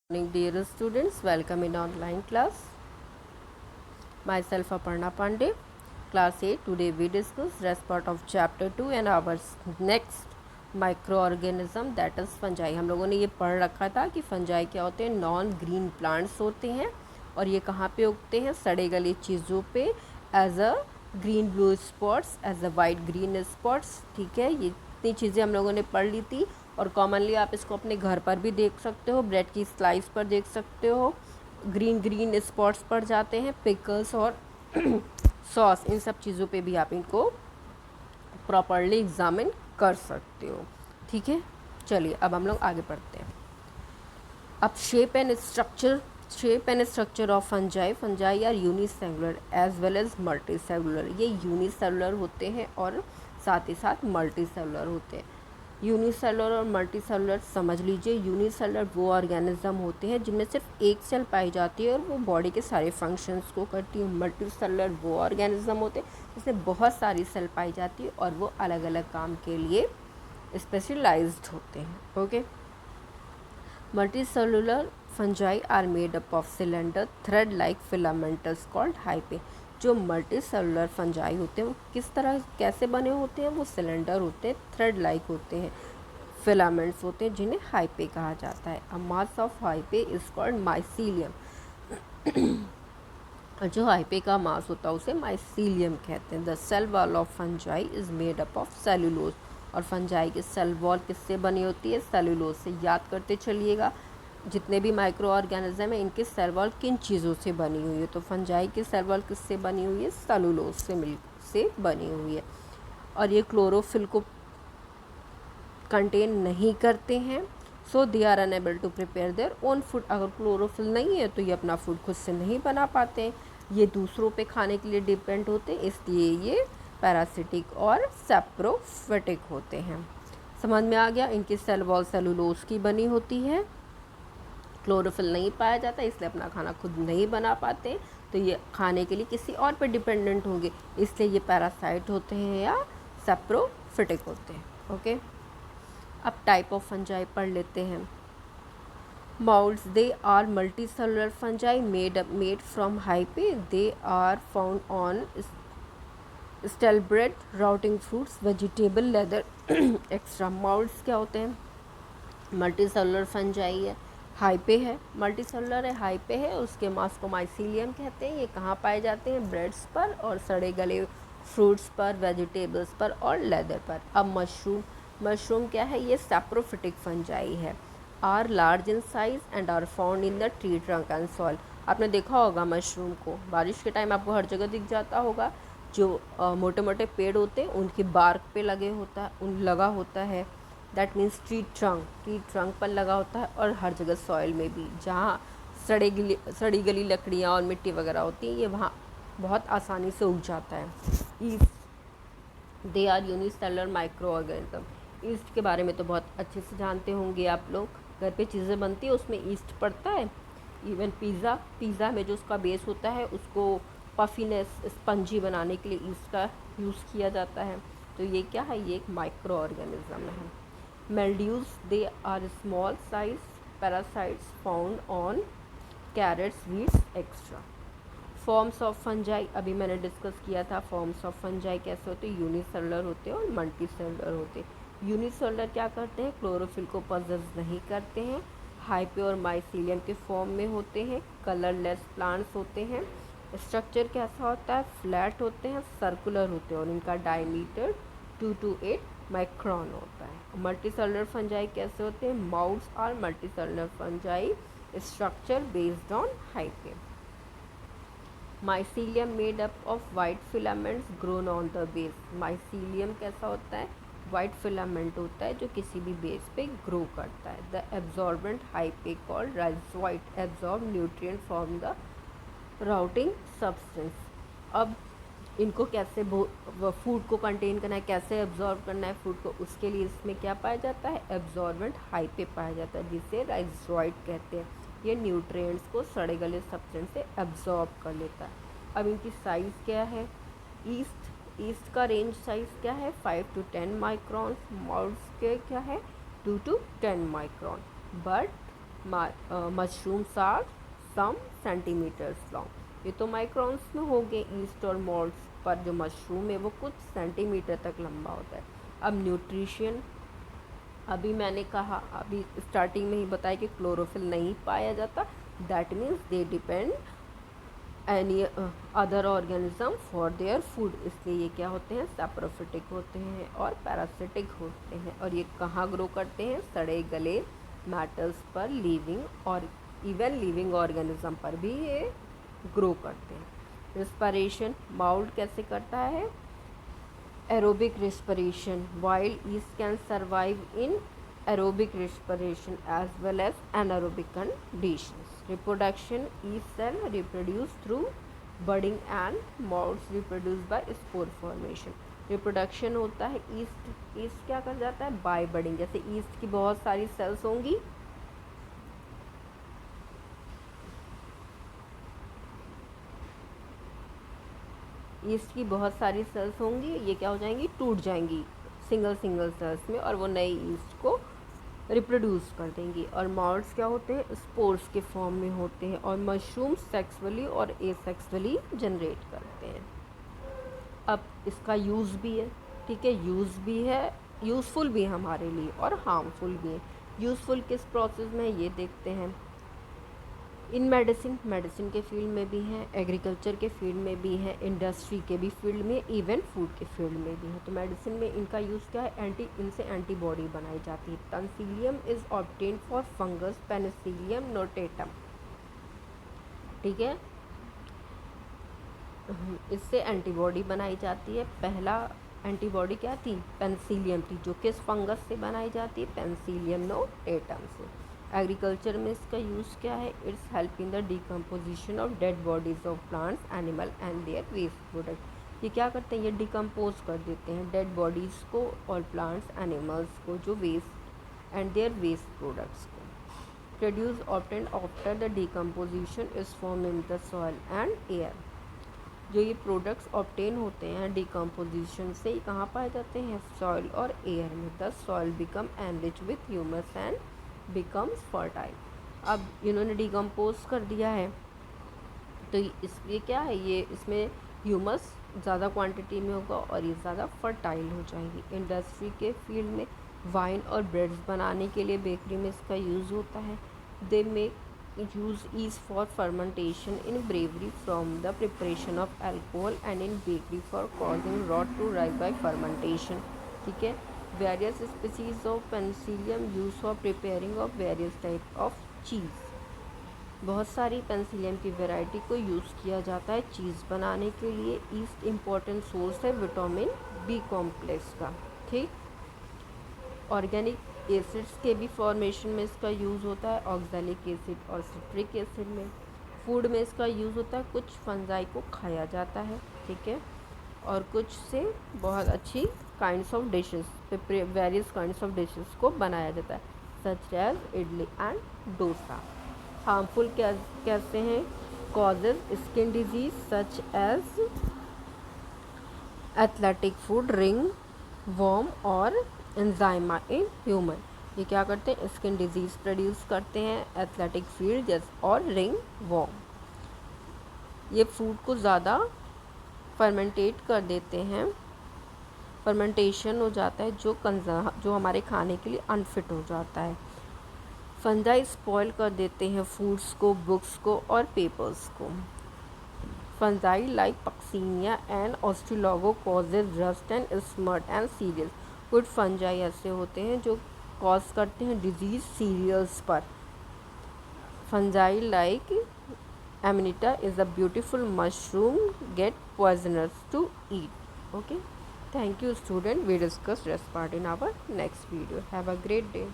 Morning, dear students. Welcome in online class. Myself Aparna Pandey, class 8. Today we discuss rest part of chapter 2 and our next microorganism that is fungi. हम लोगों ने ये पढ़ रखा था कि fungi क्या होते हैं, नॉन ग्रीन प्लांट्स होते हैं और ये कहाँ पे उगते हैं, सड़े गले चीज़ों पे as a green blue spots, as a white green spots. ठीक है, ये इतनी चीज़ें हम लोगों ने पढ़ ली थी और कॉमनली आप इसको अपने घर पर भी देख सकते हो, ब्रेड की स्लाइस पर देख सकते हो, ग्रीन ग्रीन स्पॉट्स पड़ जाते हैं, पिकल्स और सॉस, इन सब चीज़ों पे भी आप इनको प्रॉपरली एग्जामिन कर सकते हो. ठीक है, चलिए अब हम लोग आगे बढ़ते हैं. अब shape and structure of fungi are unicellular as well as multicellular. ये यूनिसेलुलर होते हैं और साथ ही साथ मल्टी सेलुलर होते हैं. यूनिसेलुलर और मल्टी सेलुलर समझ लीजिए. यूनिसेलुलर वो ऑर्गेनिज्म होते हैं जिनमें सिर्फ एक सेल पाई जाती है और वो बॉडी के सारे फंक्शंस को करती है. मल्टी सेलुलर वो ऑर्गेनिज्म होते हैं जिसमें बहुत सारी सेल पाई जाती है और वो अलग अलग काम के लिए स्पेशलाइज्ड होते हैं. Okay, multicellular fungi are made up of cylinder thread like filamentous called hyphae. जो मल्टीसेलुलर फंजाई होते हैं वो किस तरह कैसे बने होते हैं, वो सिलेंडर होते हैं, थ्रेड लाइक होते हैं, फिलामेंट्स होते हैं जिन्हें हाइपे कहा जाता है. A mass of hyphae is called mycelium. जो हाइपे का मास होता है उसे माइसीलियम कहते हैं. The cell wall of fungi is made up of cellulose. और फंजाई की सेल वॉल किससे बनी होती है, सेलुलोज से. याद करते चलिएगा जितने भी माइक्रो ऑर्गेनिज्म है इनके सेल वॉल किन चीज़ों से बनी हुई है. तो फंजाई की सेल वॉल किससे बनी हुई है, सेलुलोज से बनी हुई है. और ये क्लोरोफिल को कंटेन नहीं करते हैं, so they are unable to prepare their own food. अगर क्लोरोफिल नहीं है तो ये अपना फूड खुद से नहीं बना पाते हैं, ये दूसरों पे खाने के लिए डिपेंड होते हैं, इसलिए ये पैरासिटिक और सेप्रोफिटिक होते हैं. समझ में आ गया. इनकी सेल वॉल सेलुलोज की बनी होती है, क्लोरोफिल नहीं पाया जाता इसलिए अपना खाना खुद नहीं बना पाते, तो ये खाने के लिए किसी और पे डिपेंडेंट होंगे, इसलिए ये पैरासाइट होते हैं या सेप्रोफिटिक होते हैं. ओके, अब टाइप ऑफ फंजाई पढ़ लेते हैं. Molds, they are multicellular fungi made from hyphae. They are found on stale rotting fruits, vegetable, leather extra. Molds क्या होते हैं, मल्टीसेलुलर फंजाई है, हाइपे है, मल्टीसेलुलर है, हाइपे है, उसके मास को माइसीलियम कहते हैं. ये कहाँ पाए जाते हैं, ब्रेड्स पर और सड़े गले फ्रूट्स पर, वेजिटेबल्स पर और लेदर पर. अब मशरूम क्या है, ये सैप्रोफिटिक फंजाई है. Are large in size and are found in the tree trunk and soil. आपने देखा होगा मशरूम को, बारिश के टाइम आपको हर जगह दिख जाता होगा. जो मोटे मोटे पेड़ होते हैं उनकी बार्क पे लगा होता है. दैट मीन्स ट्री ट्रंक पर लगा होता है और हर जगह सॉइल में भी, जहाँ सड़ी गली लकड़ियाँ और मिट्टी वगैरह होती है, ये वहाँ बहुत आसानी से उग जाता है. They are unicellular microorganism. Yeast के बारे में तो बहुत अच्छे से जानते होंगे आप लोग. घर पे चीज़ें बनती है उसमें ईस्ट पड़ता है. इवन पिज़्ज़ा में जो उसका बेस होता है उसको पफीनेस स्पंजी बनाने के लिए ईस्ट का यूज़ किया जाता है. तो ये क्या है, ये एक माइक्रो ऑर्गेनिज्म है. Mildews, they are small size parasites found on carrots, wheats extra. Forms of fungi अभी मैंने डिस्कस किया था. फॉर्म्स ऑफ फंजाई कैसे होते हैं, यूनिसेलुलर होते हैं और मल्टीसेलुलर होते हैं. यूनिसेलुलर क्या करते हैं, क्लोरोफिल को पॉजेस नहीं करते हैं, हाइपे और माइसीलियम के फॉर्म में होते हैं, कलरलेस प्लांट्स होते हैं. स्ट्रक्चर कैसा होता है, फ्लैट होते हैं, सर्कुलर होते हैं और इनका डायमीटर 2 to 8 माइक्रोन होता है. मल्टीसेलुलर फंजाई कैसे होते हैं, moulds are multicellular fungi, structure based on hyphae. Mycelium made up of white filaments grown on the base. Mycelium कैसा होता है, वाइट फिलामेंट होता है जो किसी भी बेस पे ग्रो करता है. The absorbent hyphae called rhizoid absorb nutrient from the rotting substance. अब इनको कैसे फूड को कंटेन करना है, कैसे एब्जॉर्ब करना है फूड को, उसके लिए इसमें क्या पाया जाता है, एब्जॉर्बेंट हाइपे पाया जाता है जिसे राइजोइट कहते हैं. ये न्यूट्रिएंट्स को सड़े गले सब्सटेंस से एब्जॉर्ब कर लेता है. अब इनकी साइज़ क्या है, ईस्ट का रेंज साइज़ क्या है, 5 to 10 माइक्रॉन. मॉल्ड्स के क्या है, 2 to 10 micron. But mushrooms are some centimetres long. ये तो माइक्रोन्स में हो गए ईस्ट और मॉल्ट्स, पर जो मशरूम है वो कुछ सेंटीमीटर तक लंबा होता है। अब न्यूट्रिशन, अभी मैंने कहा, अभी स्टार्टिंग में ही बताया कि क्लोरोफिल नहीं पाया जाता, that means they depend any other organism for their food, इसलिए ये क्या होते हैं, सैप्रोफिटिक होते हैं और पैरासिटिक होते हैं। और ये कहाँ ग्रो करते हैं, सड़े गले मैटर्स पर, लिविंग और इवन लिविंग ऑर्गेनिज्म पर भी ये ग्रो करते हैं। रिस्पिरेशन, माउल्ट कैसे करता है, aerobic respiration, while yeast can survive in aerobic respiration as well as anaerobic conditions. Reproduction, each cell reproduce through budding and molds reproduce by spore formation. Reproduction होता है ईस्ट क्या कर जाता है, बाय बडिंग। जैसे ईस्ट की बहुत सारी सेल्स होंगी, ईस्ट की बहुत सारी सेल्स होंगी, ये क्या हो जाएंगी, टूट जाएंगी सिंगल सेल्स में, और वो नई ईस्ट को रिप्रोड्यूस कर देंगी। और मॉल्ट्स क्या होते हैं, स्पोर्स के फॉर्म में होते हैं, और मशरूम्स सेक्सुअली और एसेक्सुअली जनरेट करते हैं। अब इसका यूज़ भी है, ठीक है, यूज़ भी है, यूज़फुल भी है हमारे लिए और हार्मफुल भी है। यूज़फुल किस प्रोसेस में, ये देखते हैं। इन मेडिसिन के फील्ड में भी हैं, एग्रीकल्चर के फील्ड में भी है, इंडस्ट्री के भी फील्ड में, इवन फूड के फील्ड में भी है। तो मेडिसिन में इनका यूज़ क्या है, इनसे एंटीबॉडी बनाई जाती है। Penicillium is obtained for fungus, Penicillium notatum, ठीक है, इससे एंटीबॉडी बनाई जाती है। पहला एंटीबॉडी क्या थी, पेनिसिलियम थी, जो किस फंगस से बनाई जाती है, पेनिसिलियम नोटेटम से। एग्रीकल्चर में इसका यूज़ क्या है, it's help in the decomposition of dead bodies of plants, animal and their waste product. ये क्या करते हैं, ये डिकम्पोज कर देते हैं डेड बॉडीज़ को और प्लांट्स, एनिमल्स को, जो waste and their waste products को। Produce obtained after the decomposition is form in the soil and air. जो ये प्रोडक्ट्स ऑब्टेन होते हैं डिकम्पोजिशन से, कहाँ पाए जाते हैं, सॉइल और एयर में। The soil become enrich with humus and becomes fertile. अब इन्होंने डिकम्पोज कर दिया है, तो इसलिए क्या है, ये इसमें ह्यूमस ज़्यादा क्वांटिटी में होगा और ये ज़्यादा फर्टाइल हो जाएंगी। इंडस्ट्री के फील्ड में वाइन और ब्रेड्स बनाने के लिए बेकरी में इसका यूज़ होता है। They make use yeast for fermentation, in brewery from the preparation of alcohol, and in bakery for causing rot to rise by fermentation, ठीक है। various species of penicillium used for preparing of various type of cheese। बहुत सारी Penicillium की variety को use किया जाता है चीज़ बनाने के लिए। ईस्ट इम्पॉर्टेंट सोर्स है विटामिन बी कॉम्प्लेक्स का, ठीक। ऑर्गेनिक एसिड्स के भी फॉर्मेशन में इसका यूज़ होता है, ऑक्सैलिक एसिड और सिट्रिक एसिड में। फूड में इसका यूज़ होता है, कुछ फंजाई को खाया जाता है, ठीक है, और कुछ से बहुत अच्छी kinds of dishes, various kinds of dishes को बनाया जाता है, such as idli and dosa. Harmful कैसे हैं, causes skin disease such as athletic foot, ringworm और एंजाइमा इन ह्यूमन। ये क्या करते हैं, स्किन डिजीज़ प्रोड्यूस करते हैं, एथलेटिक फील्ड जैसे और रिंग वॉर्म। ये फूड को ज़्यादा फर्मेंटेट कर देते हैं, फर्मेंटेशन हो जाता है जो हमारे खाने के लिए अनफिट हो जाता है। फंजाई स्पॉइल कर देते हैं फूड्स को, बुक्स को और पेपर्स को। Fungi like Puccinia and Ustilago causes rust and smut and cereals. कुछ फंजाई ऐसे होते हैं जो कॉज करते हैं डिजीज सीरियल्स पर। Fungi like Amanita is a beautiful mushroom get poisonous to eat. Okay, thank you student, we discuss rest part in our next video. Have a great day.